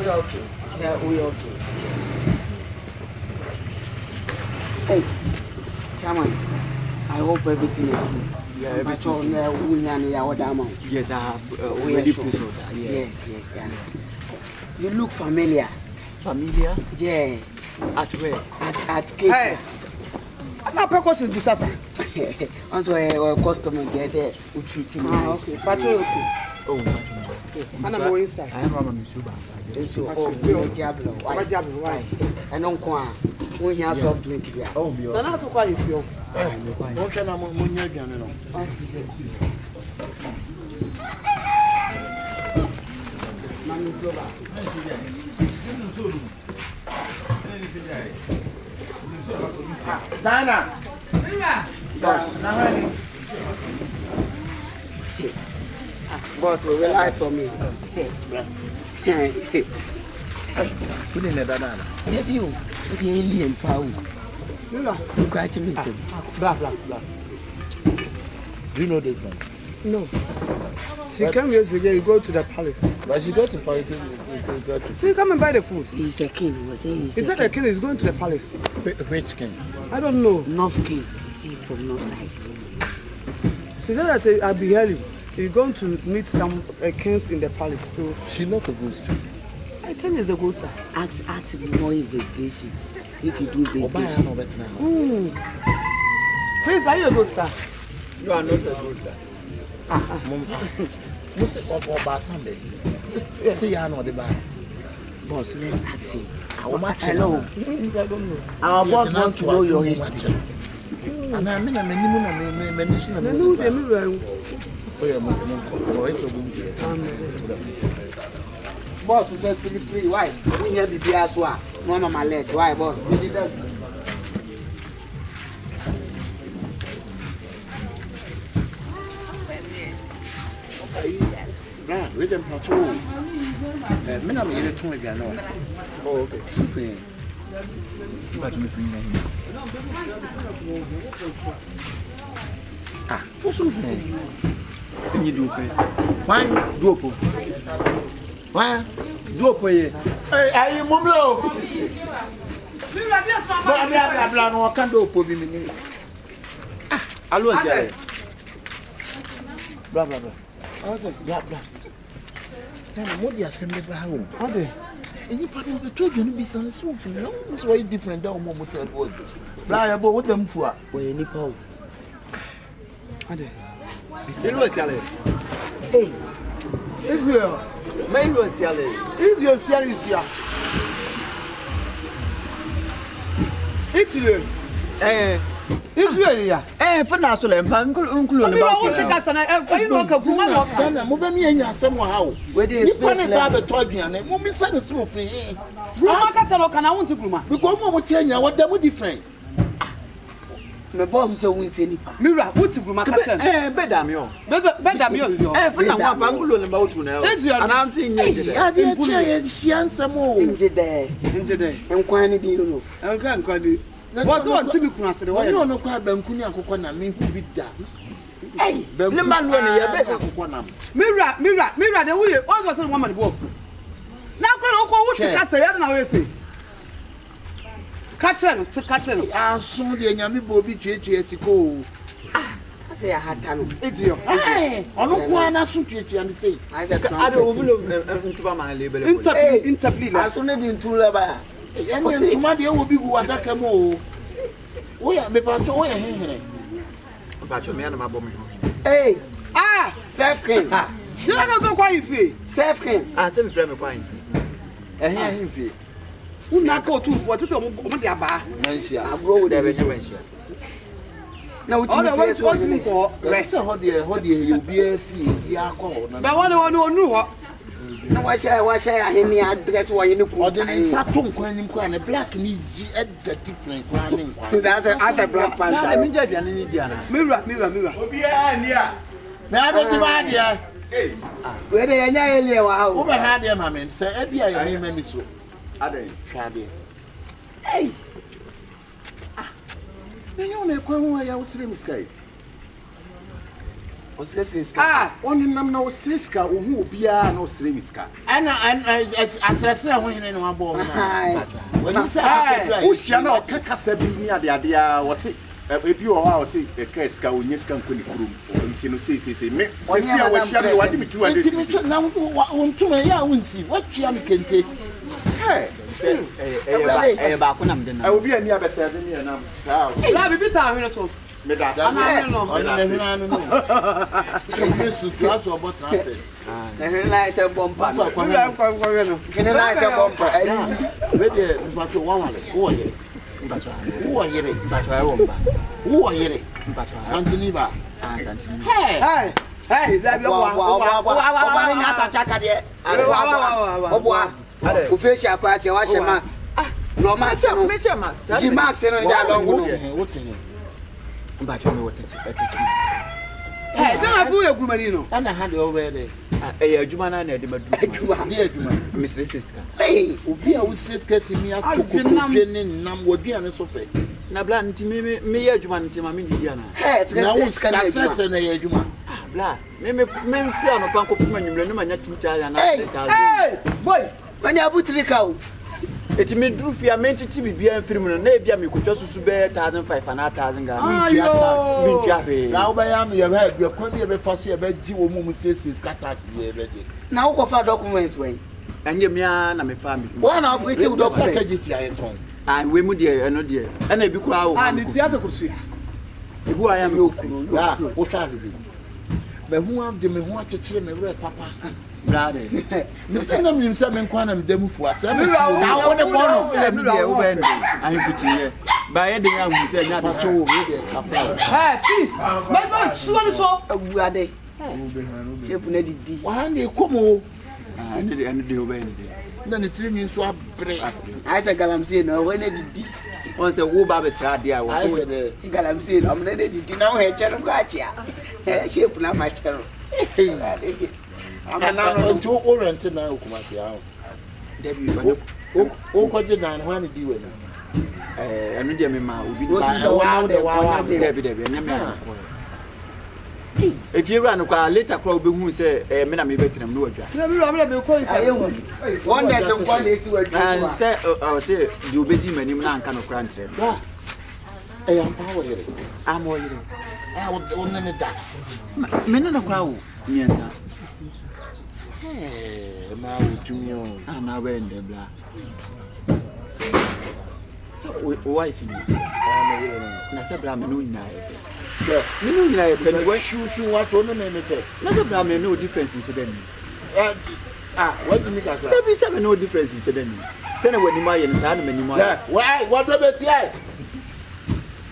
We okay. Yeah, we okay. Hey, Chairman, I hope everything is good. Yeah, everything. Yes, I have already placed order. Yes, yeah. You look familiar. Familiar? Yeah. At where? At Cape. Hey. I'm not purposely disaster. Also, a customer there say we treat him. Okay. Patrol. Oh, I'm going inside. I have a Misuba. Diablo. Why? I don't know. We hear soft drink here. Oh, me. Then that's why you feel. Don't tell them when you're going. Dana. Boss, we rely for me. Put in the Dana. Maybe you, alien power. You got to meet him. Blah. Do you know this man? No. She came yesterday, you go to the palace. But she go to Paris. So you come and buy the food. He's a king. Is that the king is going to the palace? Which king? I don't know. North king. He's from north side. She said that I'll be hearing. You're going to meet some kings in the palace. So She not a ghost. I think it's the ghost. Ask more investigation. If you do investigation. Please, are you a ghost? You are not a ghost. Most of our bathroom, see, I know the bar. Boss, let's ask him. Hello. I don't know. Our boss wants to know your history. And I mean, Boss, you said feel free. Why? We here be as well. One on my leg. Why, boss? Nah, we can patrol. Men are here to me. Oh, okay. Free. But me free. Ah, what's up? Can you do it? Why do it? Why do it? Hey, are you Mumlo? Blah, no, I can't do it. Ah, hello, Jerry. Blah. Blah. Then what do you send me back home? Are they? And you probably be told you to be so no, it's way different than what motel was. Blah, about what them for? Where any power? Are they? Hey, Israel. Israel is here. Israel. Israel here. For now, so I'm uncle. I want to get an you know, Gruma. Then I'm moving me and somehow. Where they punish Baba told me, and I'm moving son so free. Gruma Casalo can I want to Gruma. Because Mama tell you what they were different. my boss say we say ni. Mira, what's Gruma Casalo? Bedamio. Bedamio is your. For now, I'm uncle about you now. And I'm thinking, I did she answer more. Inje there. Enkwani di no. Enkwani. What's one to be considered? Why don't know quite Bankuni and Kokona mean to be done? Hey, the man when you better Kokona. Mira, the way what was the woman wolf? Now, what you can say, I don't know if you catch him. I saw the Yami Bobby to go. I say I had time. It's your. Hey, I don't want to shoot you and say, I said, I don't know my label. Interpret. I saw it in two level. And tomorrow will be what I can move. We are about to win. About your man, my bomb. Hey, Self cream. You're not going to quite fee. Self cream. I said, Frame of wine. And here him fee. Who not go to for to the bar? I'll go with every now, what you call rest of what you'll be a fee. Yeah, call. But one knew what. Now, why shall I any address why you look or the Saturn coin a black need at the different running. That's a black panther. Let me judge an Indiana. Mirror. Yeah. May I be divided here? Where they are nearly over had them, I mean, say, Ebbia, I am any so. Are they? Hey. You know, I was mistake. on nam na osriska ohu obia na osriska ana asrasra ho hene no abo when you say ushia na okakasa bi ni ade a wo se ebi o ha wo se ekeska onyeska nkoni kurum nti no sei me se a wo hia me wade mitu ade nti na wontuma ya wonsi watwia me kente ba ko nam den na obi ani abesa de me na saa la bibi ta hwene so me da sa no yesu class o bot na pe na hwene na ite bomba no hwene na ite bomba we de mbato wawale wo yere wo yere santini ba santini hey that be wa nya sataka de wa o fe shi akwa che wa she max no max no me she max ji max no ja longo what mbacho me wote hey don't have you Gruma ni no ana hand over there adwuma na na de madu adwuma Mr. Siska hey obi a wo siska timi atoko ne nam woduane so fe na bla nti me ye adwuma nti ma me ndi ana hey siska na stress na ye adwuma bla me fi ano panko puma nwumle no manya 2000 na 3000 hey boy mani abutrika o eti me duru fia me ntiti bibia mfirim no na ebia me kotwa susu be 1500 na 1000 ga me ntia fe na oba ya me ye ba bia kwa bi be faso ye ba ji wo mu sesi scatters bi e be de na wo fa documents wey anye me na me family wo na operate document ka jiti aye ton we mu de eno de na ebi kura wo ni tia fe kosua ebu aya me okuru ya wo twa bi me hu am de me hu akekere me wure papa brother Mr. Nam nim say men kwana mdemu fu asa me na wo de kono se me de wo ben ayi fichiye ba ye de ya hu se nya pacho wo me de Afrah hey please my boy suwani so awuade shepu na didi wa han de komo ene de wo ben na ne tiri mi nso abre ai se galamsey no we na didi on se wo ba be tra dia wo so de galamsey no na didi na wo he chere ko achia shepu na ma chere ana onto orient na okumasi aho debi o ko je dan ho ani di we na enu de me ma obi wa debi ene me if you run kwa later kwa obehu se me na me betinam no wadwa na mi be ko isa ayehu one day some kwa na esi wadwa and say o say di obedi manim na anka no kra ntre wa am power here am o yire o ne da me no kwa wo nyensa ma o tumio na wende bla so wife ni na se bla me no nyina me no nyina e pe ni shu wa to no me pe na se bla me no difference in chede ni what do you mean there be some no difference in chede ni se na wani ma ye ni sa na mani ma why what do be tie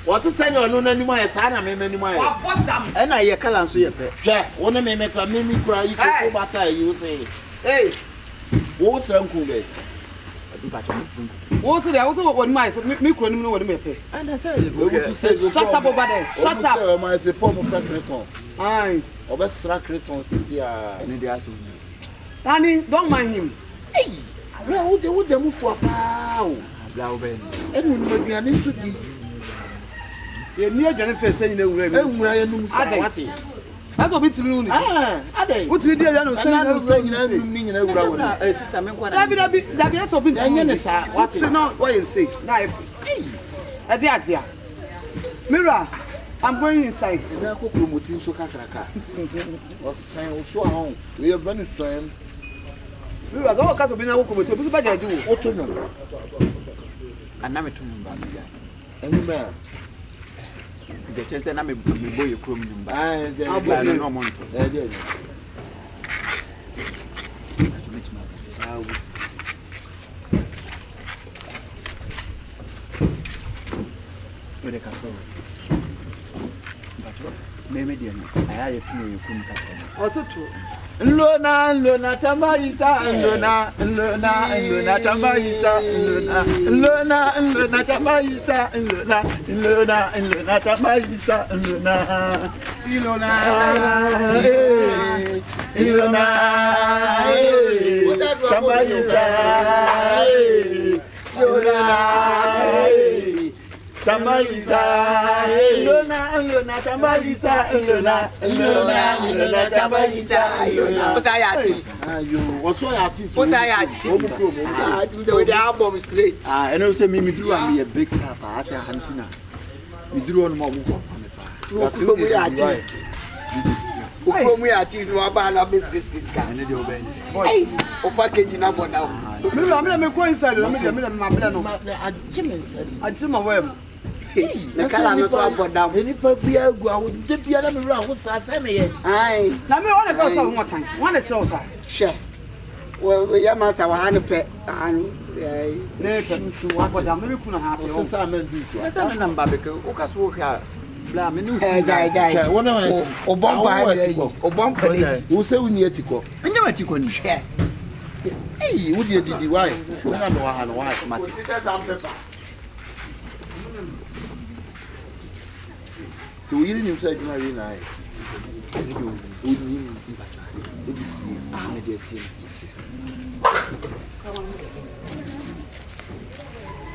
what is saying on no anymore e sa na me mani ma ye wa bottom e na ye kala nso ye pe hwe wona me ka me mi kura yi ko bata yi wo say hey wo sanku be adu ba to muslim wo ti there wo ti woni mai mi kuro ni woni me pe and I say shut up over there shut up o ma se po mo pa creton ai o be sra creton sisi a ene dia so Danny, don't mind him. hey wo de mu fu apa o bla wo ben enu no aduane nso di Ye ni adwane fe se nyina wura mi. enwura ye num sa wate That's what we tell you. adai What we dey no say nyina num ni nyina wura wo sister men kwa na Dabi that's what we tell you. enye ne sa wate Say no what you say. Na if. Ade atia. Mira, I'm going inside. na ko promoting so kakraka o san o so ahun we e bani san Mira, so ka so bi na wo ko mo ti o bi ba jaji wo. o to no aname to mba bia enyi ma the chance na me boy krom nyumba abla no monto de Ode ka so meme dia aya ye tuno ye krum kasa Otutu. Nlona chamba isa nlona chamba isa nlona chamba isa nlona chamba isa Ilona. chamba isa Chambalisa, Ilona, Chambalisa, Ilona, Chambalisa, Ilona. What's I artist? What's your artist? What's I artist? With the album straight. And also me drew and be a big star for us Argentina. We drew on more. We artist. We artist. We are business. Hey, o package na bo now. Me go inside. Me my plan. I just my web. The color no so about down. Any papia go out. The piano me run. What's I say me? Aye. Na me want to go some more time. Want to try sir. Share. Well, we are master wa hand pe anu. Ne kan su wa go down. Me kuna ha. So say me do to. I say na number be o ka so hwa. Bla me no. Jai. One of o bomb pa. Who say we need etiko? Anya matiko ni. Share. Hey, who did it? Why? We don't know how why. So we didn't say you marry now.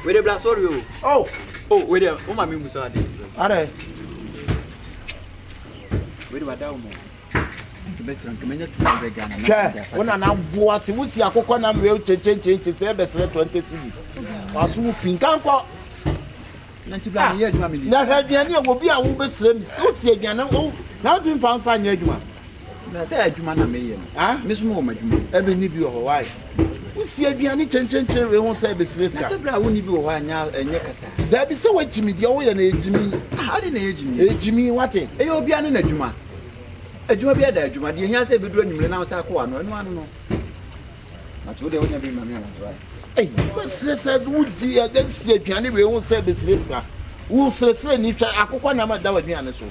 Where the black sorry. Oh, where the o ma me musa ade. Are. Where the madam. Kebesran kemenya 200 Ghana. Che, wona na boate wo si akokọ na me che say besre 20 cedis. Waso finkan ko. Nanti bla me adwuma me ni. Na aduane e wo bi a wo besre mi. Wo si aduane wo na wo tin fa nsa nya adwuma. Na say adwuma na me ye no. Ah, me so mo adwuma. E be ni bi ho why? Wo si aduane chen we ho say besre ska. Na say bla wo ni bi ho anya enye kasa. Da bi se wo chimi de wo ye na ejimi. How dey na ejimi? Ejimi wate. E yo bia ne na adwuma. Adwuma bia da adwuma de hia say beduru anwumle na say akwa no ano. Na to de wonya bi ma me anto. Hey, besre said wo di agency aduane we ho say besre ska. Wo sresre ni twa akokọ na ma da aduane so.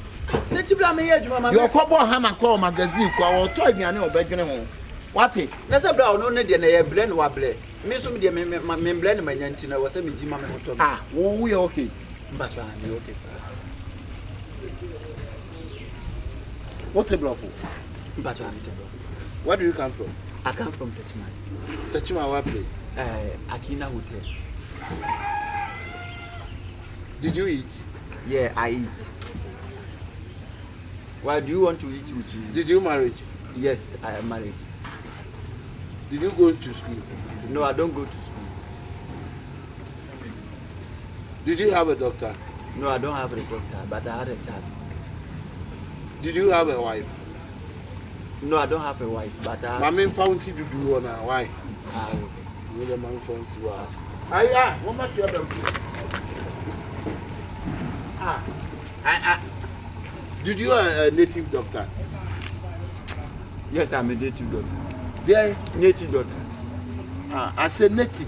Nanti bla me ye adwuma ma. Yo kobo hama kwa magazine kwa wo to aduane obedwene ho. Wate? Na say bla no ne de na ye ble no wa ble. Me so me de me ble ne manya nti na wo say me jima me hoto. Ah, wo ye okay. Mbacho ani okay. What's a bluff? Mbacho ani tebo. Where do you come from? I come from Techman. Techman, what place? Akina Hotel. Did you eat? Yeah, I eat. Why do you want to eat with me? Did you marry? Yes, I am married. Did you go to school? No, I don't go to school. Did you have a doctor? No, I don't have a doctor, but I had a child. Did you have a wife? No, I don't have a wife, but I have... My main fancy to do on why? Ah, okay. You the man fancy why? Ah, what much you have? Did you a native doctor? Yes, I'm a native doctor. There? Native doctor. I said native.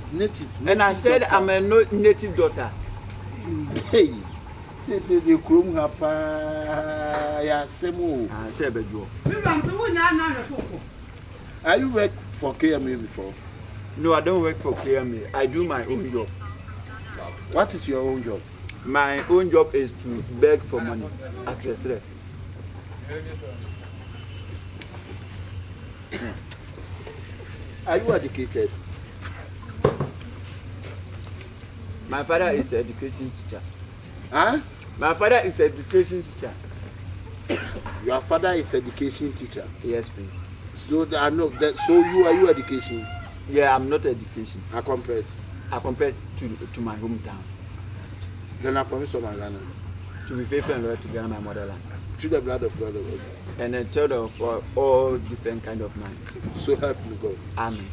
And I said doctor. I'm a native doctor. Hey. Say the Gruma hapa ya semo. Ah, say bejo. Are you work for KMA before? No, I don't work for KMA. I do my own job. What is your own job? My own job is to beg for money as a threat. Are you educated? My father is an education teacher. Huh? My father is an education teacher. Your father is education teacher? Yes, please. So I know that. So are you education? Yeah, I'm not education. I compress to my hometown. Then I promise on my Ghana. To be faithful and loyal to Ghana, my motherland. Through the blood of God. And a child of all different kind of man. So help me God. Amen.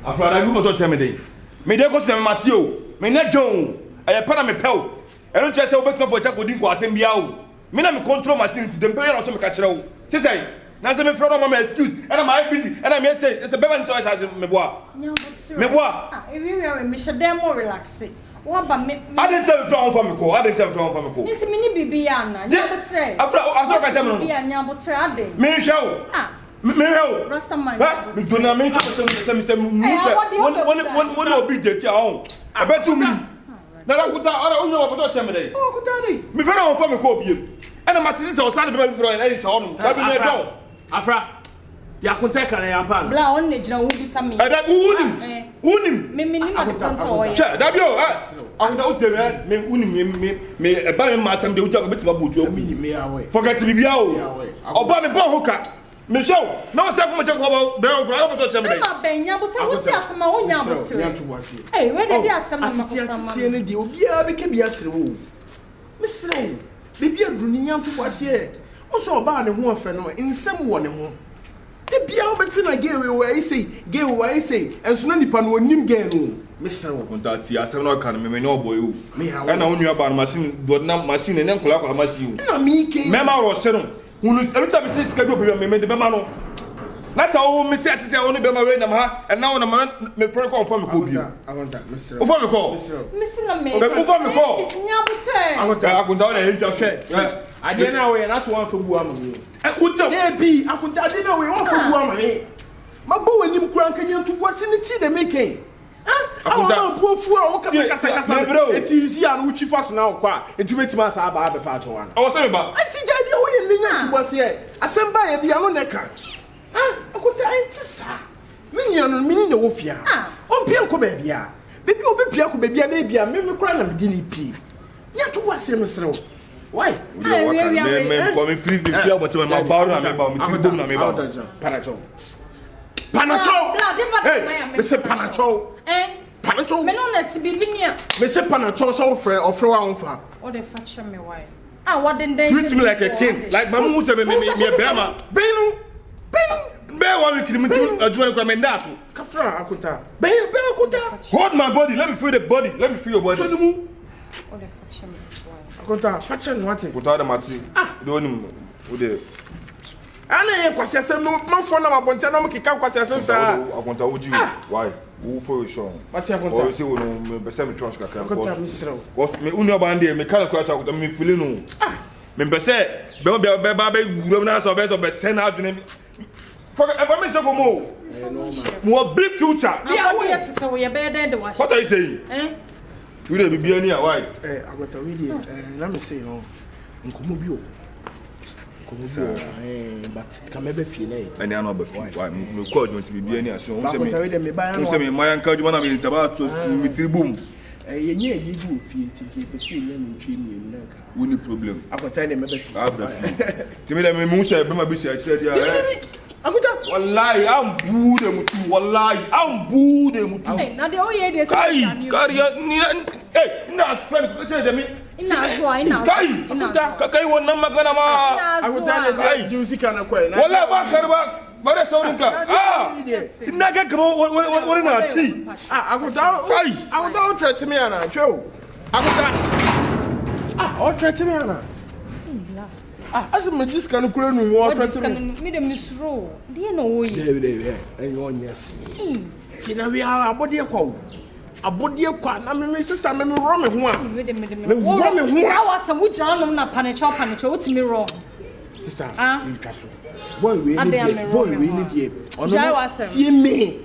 Afrah, I go to tell me day. Me dey go see me Matthew. Me na John. I para me pel. I don't just say obey for check odin ko asem bia o. Me na me control machine to dem pay na so me ka kire o. Say say, na say me friend mama excuse. And I'm busy. And I'm say, it's a better choice as me boa. Me boa. Ah, if you are me should dem more relax. What about me? I didn't tell you from me ko. I didn't tell you from me ko. It's me ni bibi yana. Nyabotre. Afrah, aso ka say me no. Bibi nyabotre ade. Me hwe o. Ah. Me hwe o. Rasta man. Ha? Me do na me say when obi jeti ahun. I bet you me. Na la kuta ora onye obodo che me dey. Oh, kuta dey. Me fẹ́ na wọ́n fọ́ mi kó obìyẹ. Ẹna ma ti sẹ́ ọ̀sán de bẹ́ẹ̀ fi fúrọ̀ ẹ̀ ẹ̀yìn sọ̀rọ̀ nù. Bẹ́ẹ̀ mi ẹ̀dọ́. Afrah, yakunte kan ya pa. Bla on ne jina wo bi sa me. Ẹ̀dá wunim. Me ni ma de konta o ye. Ṣé dàbí o Akunta o tell me me e ba me ma asem de uja ko betima botu oku. Forget bibia o. Oba me bon hoka. Me show. Na say for me check about be o fra o so me. Ma benya but what asem ma wonya botu. Eh, we dey asem ma ko from. Tie ne de obi a be ke bia kire wo. Me sere wo. Bibia dru ni nyanto wase e. O so oba ne ho afa no nsem wo ne ho. De bia obeti na gay we say enso na nipa no onim gay no mesere wo Contact ya asem no kan me no boy o e na wonu aba no machine do na machine ne nkola kwa machine na mi ke me ma ro se no hunu every time say sika do me de be ma no na sa wo me say atise wo no be ma we na ha e na wo na ma me frɛ ko on me ko bi agonta mesere o fa me ko Missing a me. o fa me ko Nya botu. akunta wo na e hwɛ ade na we na so wan fa bu ama me uta e bi akunta ade na we wan fa bu ama me ma bo wanim kura nkanya tu wase ne ti de meken akunta bu fu a o kasa eti isi a no uchi fa so na o kwa eti betima asa aba aba pa acho wan o se me ba eti jade wo ye nya tu wase e asem ba ye bia no ne ka akunta enti sa me nya no me ni na wo fia o pia ko ba bia bebi o be pia ko ba bia na bia me kura na me di ni pi nya tu wase no sere wo why? Me come free the fear but my bar na me ba me ti bom na me ba. Panacho. Hey, me say panacho. Panacho. Me no net bibinia. Me say panacho so ofre wa onfa. O de fatsha me why? What den Treat me like a king. Like my mum say me bema. Benu. Be wa me kiri me ti adwuma ko me ndaso. Kafra akuta. Be akuta. Hold my body. Let me feel the body. Let me feel your body. O de fatsha me. Akuta, fatsha no what? Akuta da mati. Do onim o de ana ye kwase asem no manfo na mabonta na mkeka kwase asem sa akonta oji why wo for show mati akonta o se wo no be se me trans kakra akonta misro was me unu oba ndie me kala kwa akonta me feel no me be se be ba guru na so be se na adune for information for more big future yeah we yet say we be there the wash what are you saying you dey be ani why akonta we dey let me say no nkomo bi o but can maybe feel it. And I know about why me call you to be any assume say me my uncle you want me about to me tribum ye nye ye do fie ti pe so ye me ntwi me na ka woni problem akota na maybe feel abra fie ti me dem me say be ma be say akira dia akota wallahi am bude mutu wallahi am bude mutu na de o ye de kai kariya ni na spend ko te de me ina zuwa kai wannan magana ma akota ne juicy kana kwai na wallahi ba karba bare saurin ka ina ga kama wani na ci akota kai akota o threat me ana show akota o threat me ana as me just can kure nu o threat me dem misro dey no wo yi dey enyo yes kina we abode kwa abodie kwa na me sister me ro me ho a me ro me ho a wa se wuja no na panicho wotimi ro sister you kaso boy we ni die ono fie me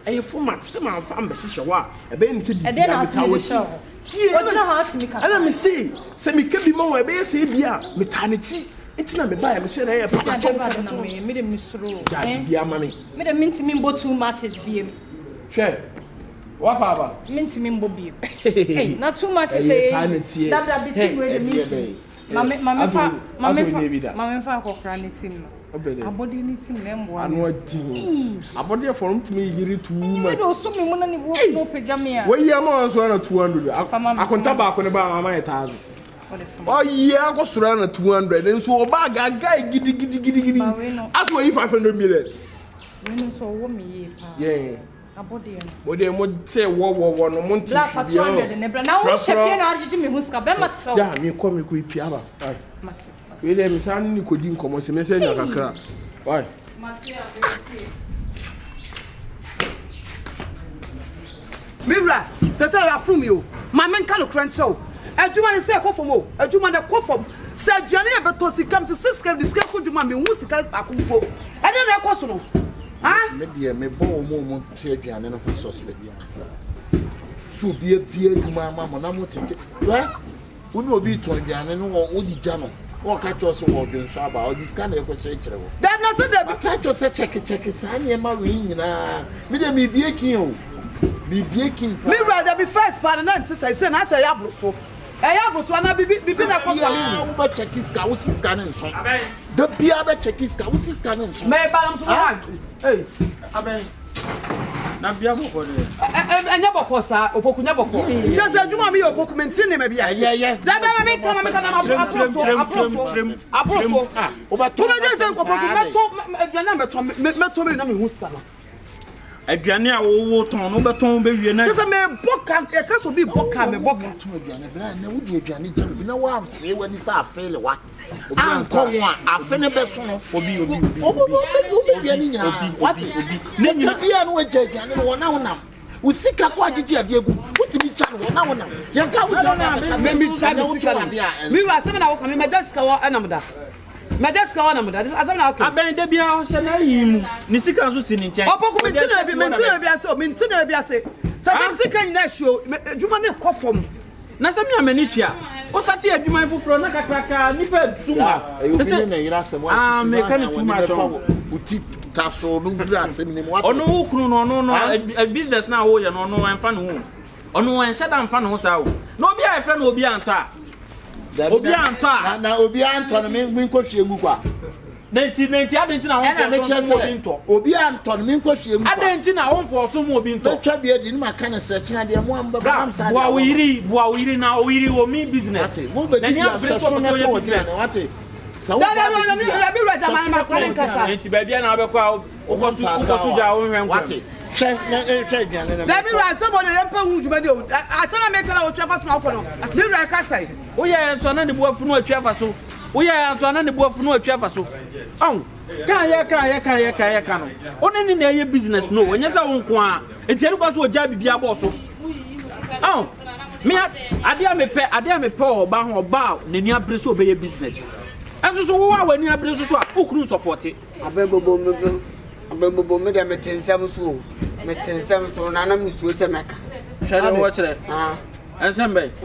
e format se ma fa ambese hwa e be ni se bi na ta wo tie na ha se mi ka ana me se me ka bi ma wo e be se bi a me ta ne chi etina me ba ya me se na e panacho me de misro bi ama me de mintimi mbo too matches biem hwe what papa mintimi mbo biem hey na too much say that bit wey de me mama fa kokra ne tim abodi ne tim na mbo anu ati abodi forum timi yiri too much me do so me mo na ni wo no peja me a we ya ma so na 200 akonta ba ko ne ba mama ya 1000 oh yeah ko sura na 200 nso oba ga gidi aso yi 500 million we no so wo me ye pa yeah abodi bode mo te wo no mo nti la fa 200 ne bra na wo chefie na agiji me huska be mat so ya me ko ipia ba mate we dey me san ni kodi nkomo se me se nya kakra why mate a Mira, tete ya from you. My men can crunch o. Adwuma ne say kofom o. Adwuma ne kofom. Se aduane e beto sikam se 6 kam diska ko dwuma me hu sika akonko. E dey na ekoso no. Ha? Me dey me bon mo se aduane no suspect. So bia dwuma ma na mo tete. Wa? Unu obi to aduane no wo di gya no. Wo ka cho so wo dwen so aba. O diska na ekoso kire wo. Dem na se dem ka cho se check sa na ma we nyina. Me dey me bie kin o. be breaking. Me rather be first part and then say na say ya bruso. Ya bruso na bibi na kwa me. Uba check his car, what's his car so. The bia be check his car, what's his car so. Me balance so hard. Hey, aben. Na bia mo ko de. Enya boko sa opoku nya boko. Just adwuma me opoku maintain me bia. Yeah. Da ba me come apro. Oba to. Oba just opoku meto me na me hu sta. Aduane a wo ton no beton be wie na. Just me boka e ka so bi boka me boka. Aduane bra na wo di aduane jam bi na wa amfe wani sa afele wa. Anko wa afene be so no obi aduane nyina. What obi. Ne bia no wa je aduane no na wonam. Usika kwa jiji ade egu. Utimi cha no na wonam. Ye ka wo na me mi cha no sika. Mi wa se me na wo ka me majesika wo enamda. Majesika wo enamda. Asem na okay. Aben de bia ho hye na yimu. Ni sika so si ni nchen. Opoku mentina bia se o mentina bia se. Sa sika nyina hio adwuma ne kofom. Na se mi amani tua. O start adwuma foforo na kakraka nipa suma. Se na yira se mo asisi. Me ka ni tuma to. Uti taso no bra se mi mo. Ono wo kunu no business na wo ye no enfa no ho. Ono en sheda enfa no ho sa wo. Na obi a efra na obi anto a. Obi anto a. Na obi anto no me nko hwe egu kwa. Nenti adenti na won for so mo obi nto. Obi anto no me nko hwe egu kwa. Adenti na won for so mo obi nto. Betwa bia di ma ka na search na de mo amba ba am sa. Bua wiri na wiri wo mi business. Mo be di so na to wo na wate. Da bi raja man ma kware nkasa. Nenti ba bia na obekwa ukosu ja wo hwen wate. Chef na aduane na. Da bi raja somebody yempa hu djuma de o. Atana make na o twa so na ko no. Ati raja kasai. Wo ye so na ne buafu no atwa fa so. Wo ye so na ne buafu no atwa fa so. Kan ye no. Oni ni na ye business no. Onye sa won ko a. Enti eri kwa so oja bibia bo so. Me ade a me pe oba ho oba nani abre so obeye business. Enso so wo wani abre so a okunu support. Abebobo me de metensam so na na misuo se meka. Hwede wo kire. Ah. Ensembe.